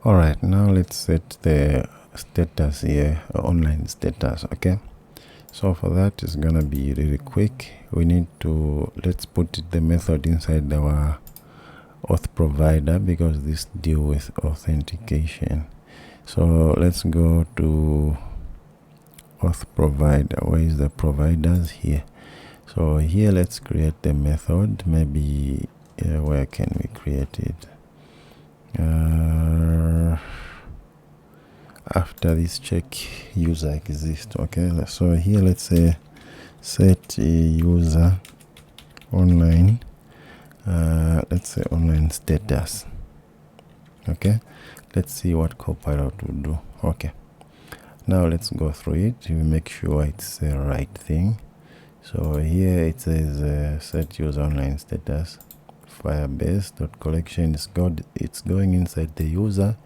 All right, now let's set the status here, online status. Okay, so for that is gonna be really quick. We need to, let's put the method inside our auth provider because this deal with authentication. So let's go to auth provider. Where is the providers? Here. So here let's create the method. Maybe where can we create it? After this check user exists. Okay, so here let's say set user online, let's say online status. Okay, let's see what Copilot will do. Okay, now let's go through it to make sure it's the right thing. So here it says set user online status firebase.collection is good. It's going inside the user,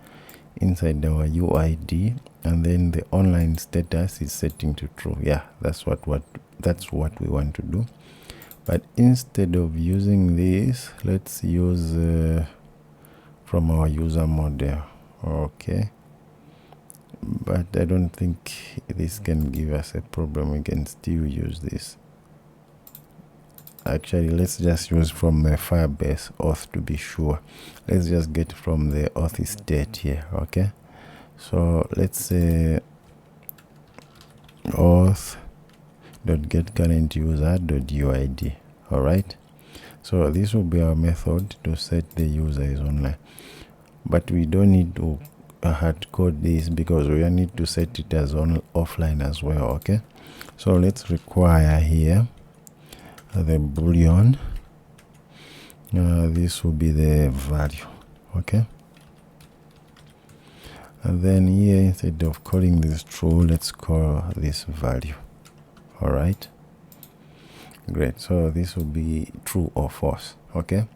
inside our UID, and then the online status is setting to true. Yeah, that's what we want to do. But instead of using this, let's use from our user model. Okay, but I don't think this can give us a problem. We can still use this. Actually, let's just use from the Firebase auth to be sure. Let's just get from the auth state here. Okay, so let's say auth.getCurrentUser.uid. all right, so this will be our method to set the user is online, but we don't need to hard code this because we need to set it as offline as well. Okay, so let's require here the boolean. This will be the value. Okay, and then here instead of calling this true, let's call this value. All right, great. So this will be true or false. Okay,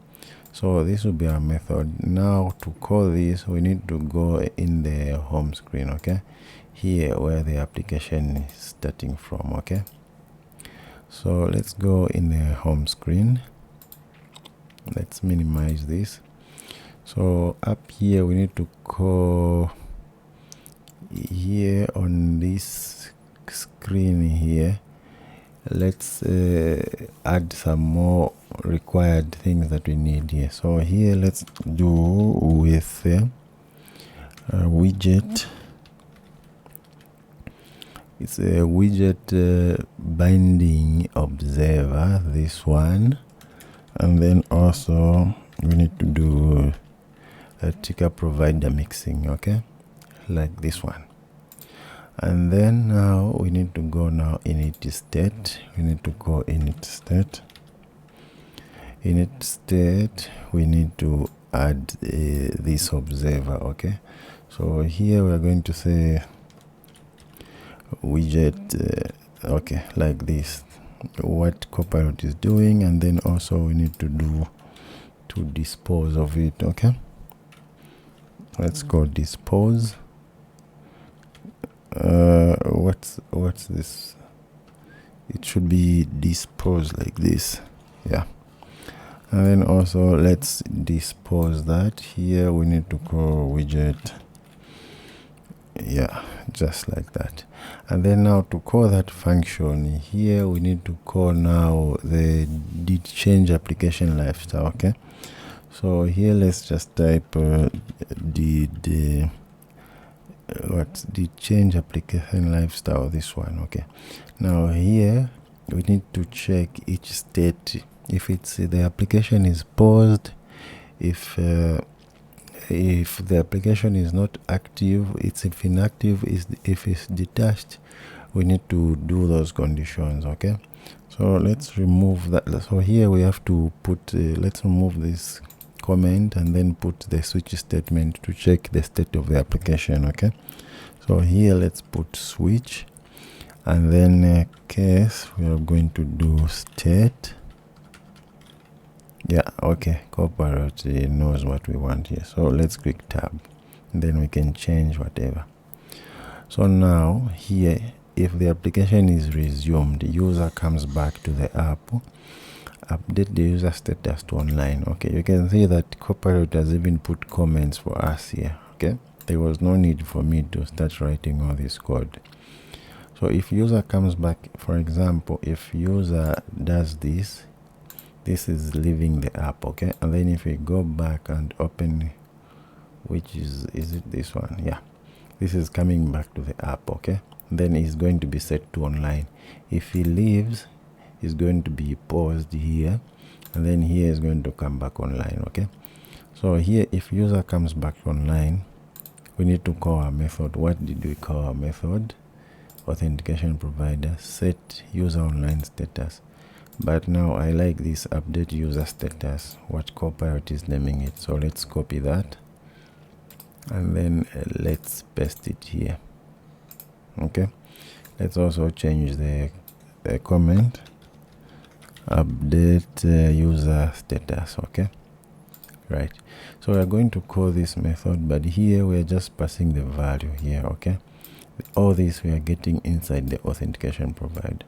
so this will be our method. Now to call this, we need to go in the home screen. Okay, here where the application is starting from. Okay, so let's go in the home screen. Let's minimize this. So up here we need to call here on this screen here. Let's add some more required things that we need here. So here let's do with widget. It's a widget binding observer, this one, and then also we need to do a ticker provider mixing. Okay, like this one. And then now we need to go now init state. We need to go init state. Init state, we need to add this observer. Okay, so here we are going to say widget, okay, like this, what Copilot is doing, and then also we need to do to dispose of it. Okay, let's go dispose. What's this? It should be disposed like this. Yeah, and then also let's dispose that. Here we need to call widget, yeah, just like that. And then now to call that function here, we need to call now the did change application lifestyle. Okay, so here let's just type did change application lifestyle, this one. Okay, now here we need to check each state. If it's the application is paused, if the application is not active, it's if inactive, if it's detached, we need to do those conditions. Okay, so let's remove that. So here we have to put let's remove this comment and then put the switch statement to check the state of the application. Okay, so here let's put switch, and then case we are going to do state. Yeah, okay, Copilot knows what we want here. So let's click tab, and then we can change whatever. So now here, if the application is resumed, the user comes back to the app, update the user status to online. Okay, you can see that Copilot has even put comments for us here. Okay, there was no need for me to start writing all this code. So if user comes back, for example, if user does this, this is leaving the app, okay? And then if we go back and open, which is it this one? Yeah, this is coming back to the app, okay? Then it's going to be set to online. If he leaves, it's going to be paused here, and then here is going to come back online, okay? So here, if user comes back online, we need to call our method. What did we call our method? Authentication provider set user online status. But now I like this update user status, what Copilot is naming it. So let's copy that, and then let's paste it here. Okay, let's also change the comment, update user status. Okay, right. So we're going to call this method, but here we're just passing the value here. Okay, all this we are getting inside the authentication provider.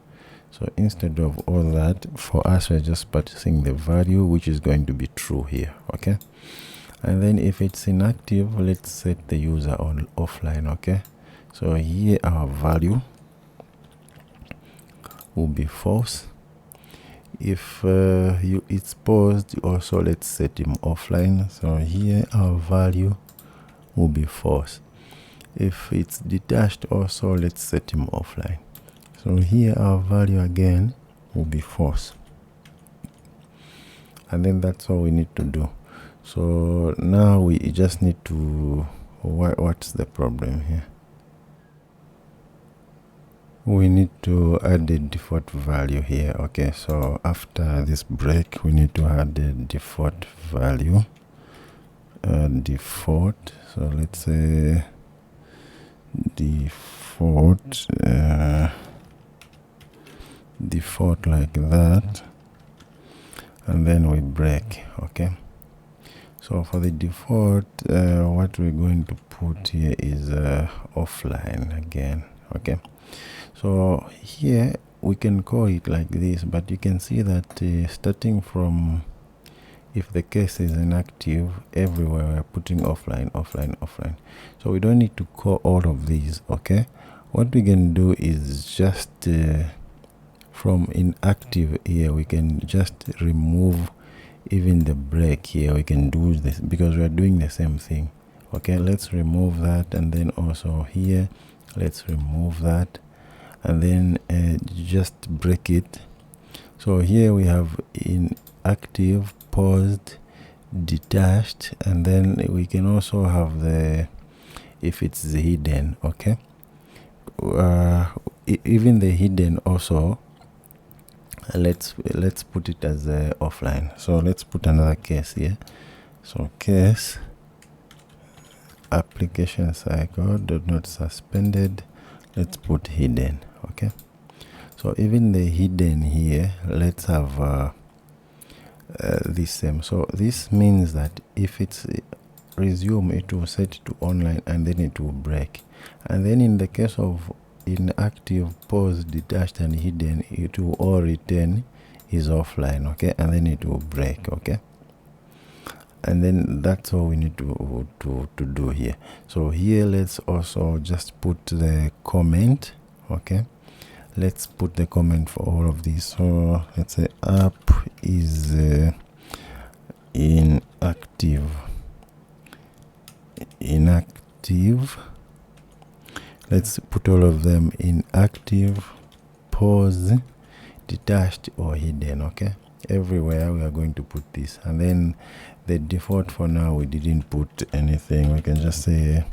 So instead of all that, for us we're just passing the value, which is going to be true here. Okay, and then if it's inactive, let's set the user on offline. Okay, so here our value will be false. If it's paused, also let's set him offline. So here our value will be false. If it's detached, also let's set him offline. So here our value again will be false. And then that's all we need to do. So now we just need to, what's the problem here? We need to add the default value here. Okay, so after this break, we need to add the default value. Default, so let's say default, default like that, and then we break. Okay, so for the default, what we're going to put here is offline again. Okay, so here we can call it like this, but you can see that starting from, if the case is inactive, everywhere we're putting offline, offline, offline. So we don't need to call all of these. Okay, what we can do is just from inactive here, we can just remove even the break here. We can do this because we're doing the same thing. Okay, let's remove that, and then also here let's remove that, and then just break it. So here we have inactive, paused, detached, and then we can also have the, if it's hidden. Okay, even the hidden also, let's put it as offline. So let's put another case here. So case application cycle not suspended, let's put hidden. Okay, so even the hidden here, let's have this same. So this means that if it's resume, it will set to online, and then it will break. And then in the case of inactive, paused, detached, and hidden, it will all return is offline. Okay, and then it will break. Okay, and then that's all we need to do here. So here let's also just put the comment. Okay, let's put the comment for all of these. So let's say app is inactive. Let's put all of them: inactive, pause, detached, or hidden. Okay, everywhere we are going to put this. And then the default for now, we didn't put anything. We can just say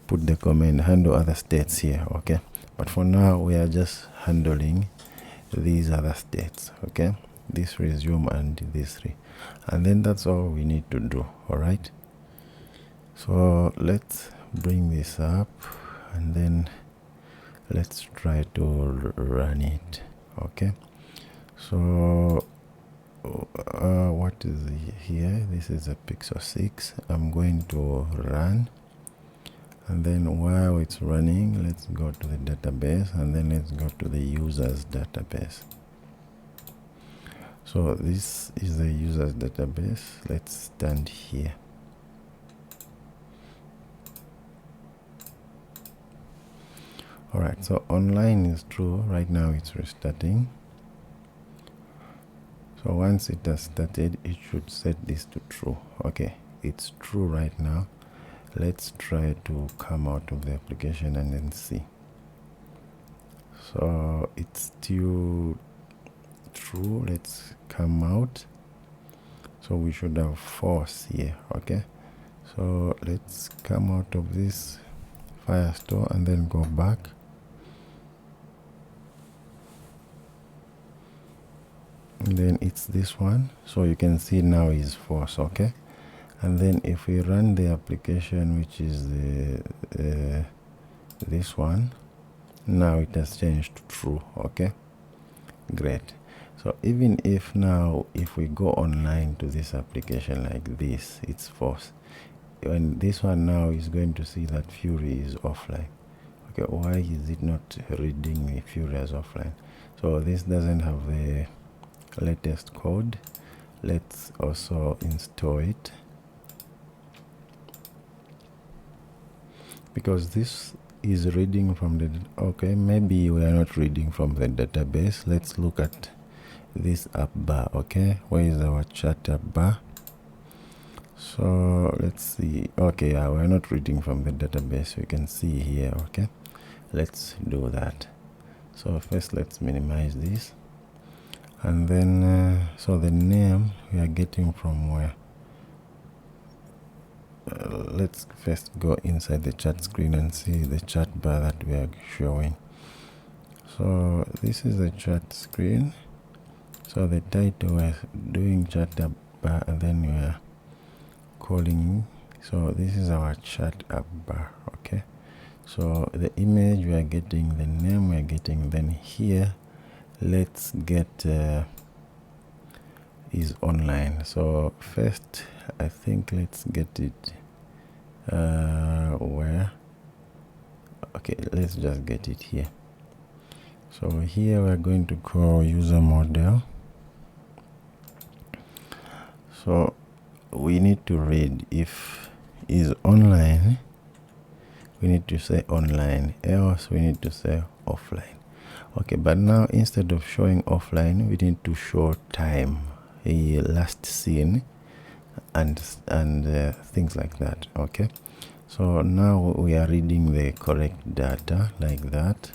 put the comment, handle other states here. Okay, but for now we are just handling these other states. Okay, this resume and these three, and then that's all we need to do. All right, so let's bring this up, and then let's try to run it. Okay, so what is here? This is a Pixel 6. I'm going to run, and then while it's running, let's go to the database, and then let's go to the users database. So this is the users database. Let's stand here. Alright, so online is true. Right now it's restarting. So once it has started, it should set this to true. Okay, it's true right now. Let's try to come out of the application and then see. So it's still true. Let's come out. So we should have false here. Okay, so let's come out of this Firestore and then go back. And then it's this one, so you can see now is false. Okay, and then if we run the application, which is this one, now it has changed to true. Okay, great. So even if now if we go online to this application like this, it's false. When this one now is going to see that Fury is offline. Okay, why is it not reading the Fury as offline? So this doesn't have the latest code. Let's also install it, because this is reading from the okay, maybe we are not reading from the database. Let's look at this app bar. Okay, where is our chat app bar? So let's see. Okay, yeah, we're not reading from the database. We can see here. Okay, let's do that. So first let's minimize this, and then so the name we are getting from where? Let's first go inside the chat screen and see the chat bar that we are showing. So this is the chat screen. So the title we're doing chat app bar, and then we are calling. So this is our chat app bar. Okay, so the image we are getting, the name we are getting, then here let's get is online. So first I think let's get it where? Okay, let's just get it here. So here we're going to call user model. So we need to read if is online, we need to say online, else we need to say offline. Okay, but now instead of showing offline, we need to show time, a last seen, and things like that. Okay, so now we are reading the correct data like that.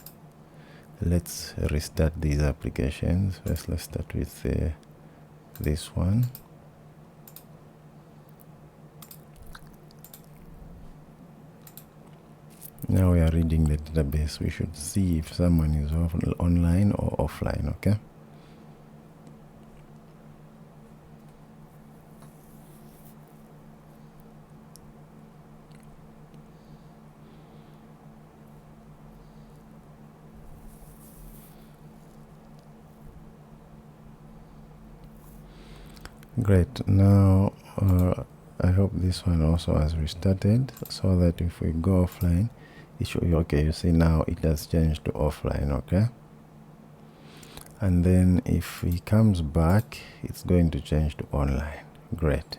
Let's restart these applications. First let's start with this one. Now we are reading the database. We should see if someone is online or offline. Okay, great. Now I hope this one also has restarted, so that if we go offline, it should be okay. You see now it has changed to offline. Okay, and then if he comes back, it's going to change to online. Great.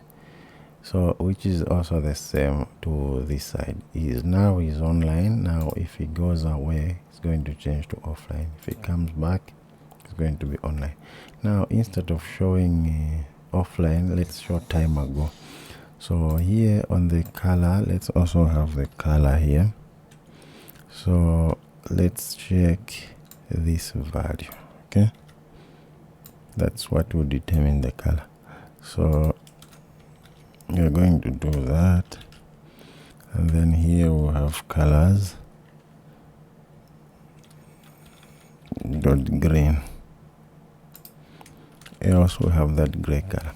So which is also the same to this side. Is now is online. Now if he goes away, it's going to change to offline. If he comes back, it's going to be online. Now instead of showing offline, let's show time ago. So here on the color, let's also have the color here. So let's check this value. Okay, that's what will determine the color. So we're going to do that, and then here we'll have colors, dot green, else we'll have that gray color.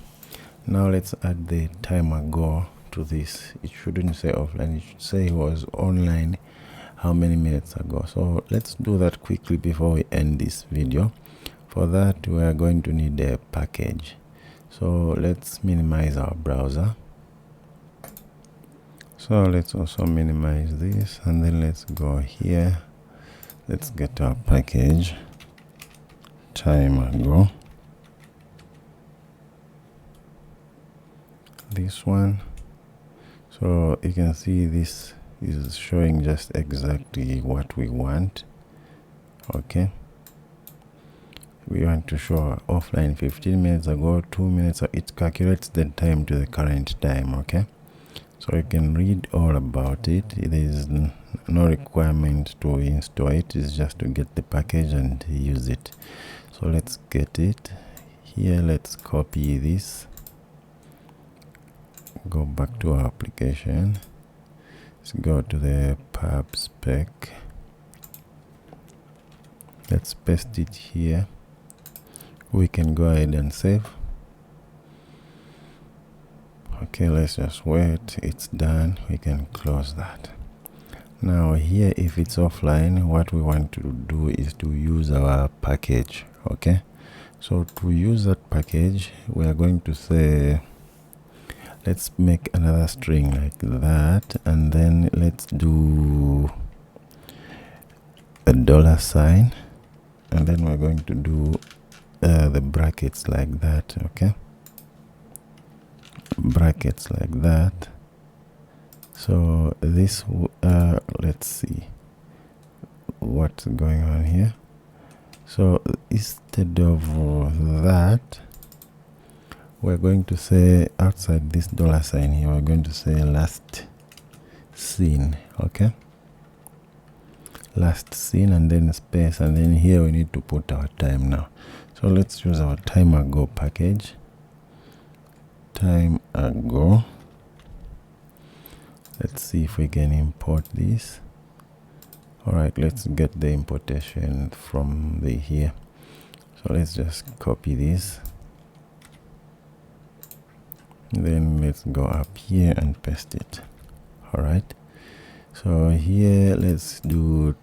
Now let's add the time ago to this. It shouldn't say offline, it should say it was online how many minutes ago. So let's do that quickly before we end this video. For that we are going to need a package. So let's minimize our browser. So let's also minimize this, and then let's go here. Let's get our package time ago. This one. So you can see this is showing just exactly what we want. Okay, we want to show offline 15 minutes ago, 2 minutes, so it calculates the time to the current time. Okay, so you can read all about it. There is no requirement to install it, it's just to get the package and use it. So let's get it here. Let's copy this, go back to our application, let's go to the pub spec, let's paste it here. We can go ahead and save. Okay, let's just wait, it's done. We can close that. Now here, if it's offline, what we want to do is to use our package. Okay, so to use that package, we are going to say, let's make another string like that, and then let's do a $sign, and then we're going to do the brackets like that. Okay, brackets like that. So this let's see what's going on here. So instead of that, we're going to say outside this $sign here, we're going to say last seen. Okay, last seen, and then space, and then here we need to put our time now. So let's use our time ago package, time ago. Let's see if we can import this. All right, let's get the importation from the here. So let's just copy this, then let's go up here and paste it. All right, so here let's do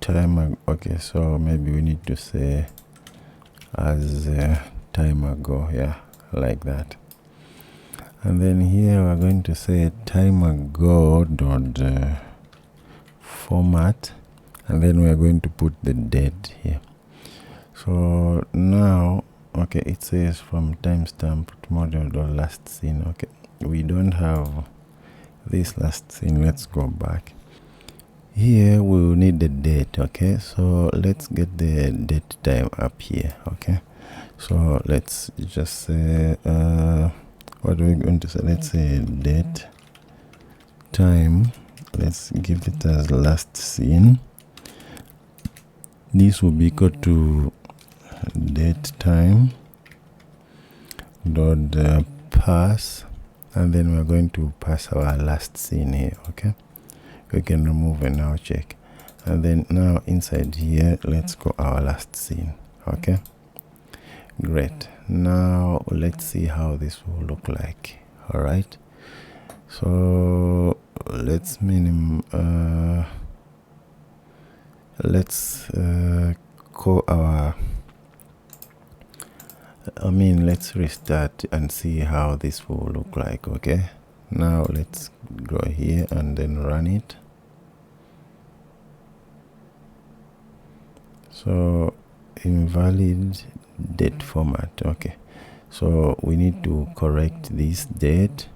time. Okay, so maybe we need to say as time ago, yeah, like that. And then here we're going to say time ago dot format, and then we're going to put the date here. So now, okay, it says from timestamp model dot last seen. Okay, we don't have this last seen. Let's go back. Here we will need the date. Okay, so let's get the date time up here. Okay, so let's just say what are we going to say? Let's say date time. Let's give it as last seen. This will be equal to date time dot pass, and then we're going to pass our last seen here. Okay, we can remove and now check, and then now inside here let's go our last seen. Okay, great. Now let's see how this will look like. All right, so let's call our let's restart and see how this will look like. Okay, now let's go here and then run it. So invalid date format. Okay, so we need to correct this date.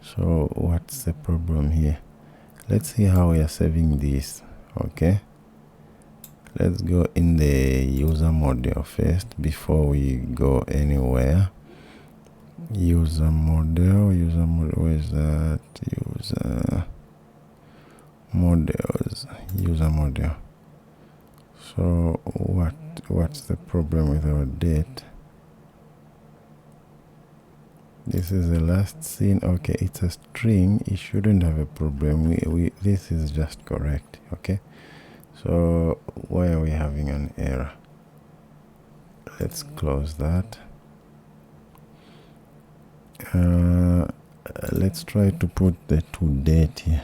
So what's the problem here? Let's see how we are saving this. Okay, let's go in the user model first before we go anywhere. User model, where is that? User models, user model. So what's the problem with our date? This is the last seen. Okay, it's a string, it shouldn't have a problem. This is just correct. Okay, so why are we having an error? Let's close that. Let's try to put the to date here.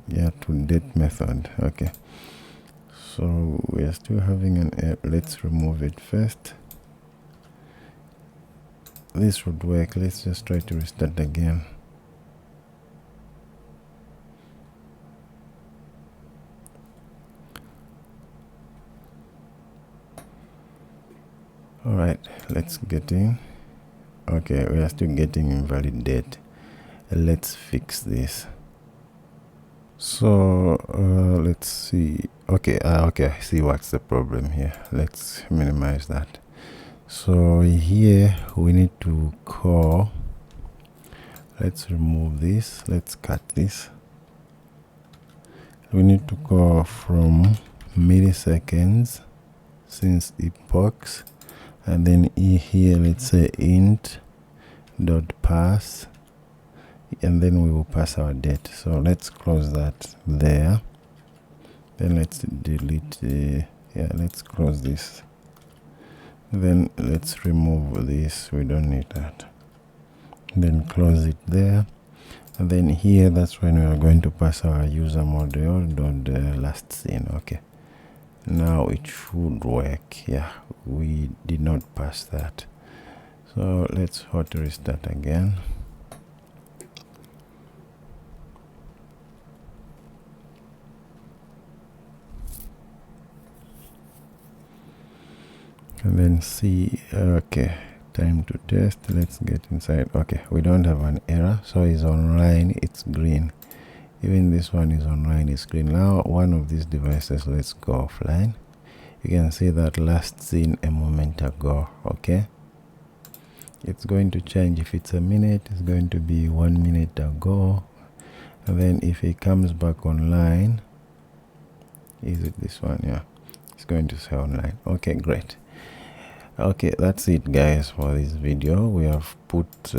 Yeah, to date method. Okay, so we are still having an error. Let's remove it first. This would work. Let's just try to restart again. All right, let's get in. Okay, we are still getting invalid date. Let's fix this. So let's see. Okay, okay, I see what's the problem here. Let's minimize that. So here we need to call, let's remove this, let's cut this. We need to call from milliseconds since epochs, and then here let's say int dot pass, and then we will pass our date. So let's close that there. Then let's delete let's close this. Then let's remove this, we don't need that. Then close it there. And then here, that's when we are going to pass our user module dot last scene. Okay, now it should work. Yeah, we did not pass that, so let's hot restart again. And then see. Okay, time to test. Let's get inside. Okay, we don't have an error, so it's online, it's green. Even this one is online, it's green. Now one of these devices, let's go offline. You can see that last seen a moment ago. Okay, it's going to change. If it's a minute, it's going to be 1 minute ago. And then if it comes back online, is it this one? Yeah, it's going to say online. Okay, great. Okay, that's it guys for this video. We have put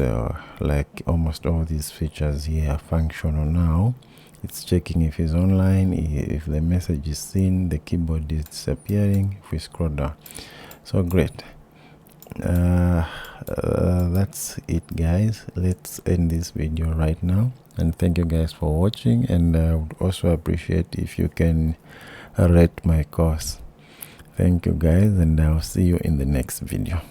like almost all these features here functional now. It's checking if it's online, if the message is seen, the keyboard is disappearing if we scroll down. So great. That's it guys. Let's end this video right now, and thank you guys for watching, and I would also appreciate if you can rate my course. Thank you guys, and I'll see you in the next video.